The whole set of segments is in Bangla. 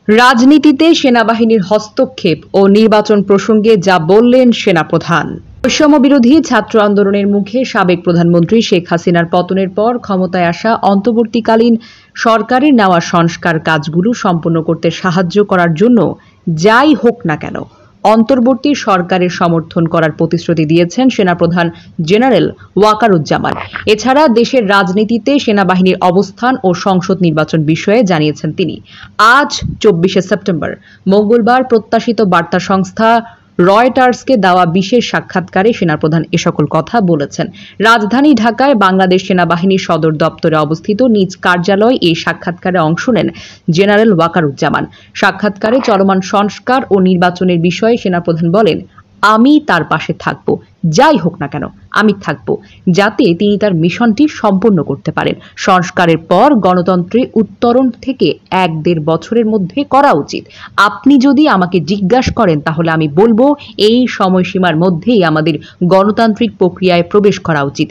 রাজনীতিতে সেনাবাহিনীর হস্তক্ষেপ ও নির্বাচন প্রসঙ্গে যা বললেন সেনাপ্রধান। বৈষম্য বিরোধী ছাত্র আন্দোলনের মুখে সাবেক প্রধানমন্ত্রী শেখ হাসিনার পতনের পর ক্ষমতায় আসা অন্তর্বর্তীকালীন সরকারের নেওয়া সংস্কার কাজগুলো সম্পন্ন করতে সাহায্য করার জন্য যাই হোক না কেন অন্তর্বর্তী সরকারের সমর্থন করার প্রতিশ্রুতি দিয়েছেন সেনাপ্রধান জেনারেল ওয়াকারুজ্জামান। এছাড়া দেশের রাজনীতিতে সেনাবাহিনীর অবস্থান ও সংসদ নির্বাচন বিষয়ে জানিয়েছেন তিনি। আজ 24শে সেপ্টেম্বর মঙ্গলবার প্রত্যাশিত বার্তা সংস্থা রয়টার্সকে দেওয়া বিশেষ সাক্ষাৎকারে সেনাপ্রধান এ সকল কথা বলেছেন। রাজধানী ঢাকায় বাংলাদেশ সেনাবাহিনীর সদর দপ্তরে অবস্থিত নিজ কার্যালয়ে এই সাক্ষাৎকারে অংশ নেন জেনারেল ওয়াকারুজ্জামান। সাক্ষাৎকারে চলমান সংস্কার ও নির্বাচনের বিষয়ে সেনাপ্রধান বলেন, আমি তার পাশে থাকব, যাই হোক না কেন আমি থাকব, যাতে তিনি তার মিশনটি সম্পন্ন করতে পারেন। সংস্কারের পর গণতন্ত্রের উত্তরণ থেকে 1-1.5 বছরের মধ্যে করা উচিত। আপনি যদি আমাকে জিজ্ঞাসা করেন তাহলে আমি বলবো এই সময়সীমার মধ্যেই আমাদের গণতান্ত্রিক প্রক্রিয়ায় প্রবেশ করা উচিত।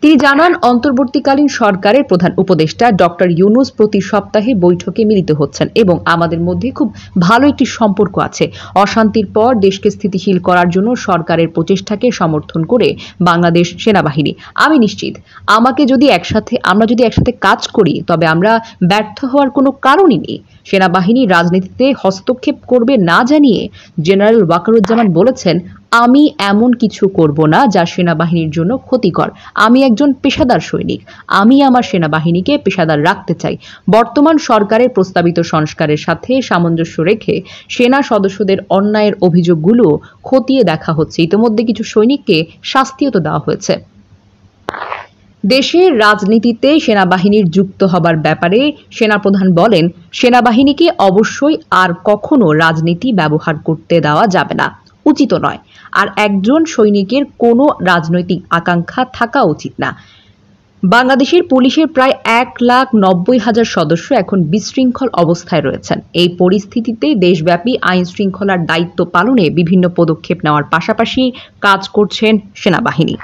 তিনি জানান, অন্তর্বর্তীকালীন সরকারের প্রধান উপদেষ্টা ডক্টর ইউনূস প্রতি সপ্তাহে বৈঠকে মিলিত হচ্ছেন এবং আমাদের মধ্যে খুব ভালো একটি সম্পর্ক আছে। অশান্তির পর দেশকে স্থিতিশীল করার জন্য সরকারের প্রচেষ্টাকে সমর্থন করে বাংলাদেশ সেনাবাহিনী। আমি নিশ্চিত আমরা যদি একসাথে কাজ করি তবে আমরা ব্যর্থ হওয়ার কোনো কারণই নেই। সেনাবাহিনী রাজনীতিতে হস্তক্ষেপ করবে না জানিয়ে জেনারেল ওয়াকারুজ্জামান বলেছেন, আমি এমন কিছু করব না যা সেনাবাহিনীর জন্য ক্ষতিকর। আমি একজন পেশাদার সৈনিক। আমি আমার সেনাবাহিনীকে পেশাদার রাখতে চাই। বর্তমান সরকারের প্রস্তাবিত সংস্কারের সাথে সামঞ্জস্য রেখে সেনা সদস্যদের অন্যায়ের অভিযোগগুলো খতিয়ে দেখা হচ্ছে। ইতিমধ্যে কিছু সৈনিককে শাস্তিও তো দেওয়া হয়েছে। দেশের রাজনীতিতে সেনাবাহিনীর যুক্ত হবার ব্যাপারে সেনাপ্রধান বলেন, সেনাবাহিনীকে অবশ্যই আর কখনো রাজনীতি ব্যবহার করতে দেওয়া যাবে না, উচিত নয়। আর একজন সৈনিকের কোনো রাজনৈতিক আকাঙ্ক্ষা থাকা উচিত না। বাংলাদেশের পুলিশের প্রায় 1,90,000 সদস্য এখন বিশৃঙ্খল অবস্থায় রয়েছেন। এই পরিস্থিতিতে দেশব্যাপী আইন শৃঙ্খলার দায়িত্ব পালনে বিভিন্ন পদক্ষেপ নেওয়ার পাশাপাশি কাজ করছেন সেনাবাহিনী।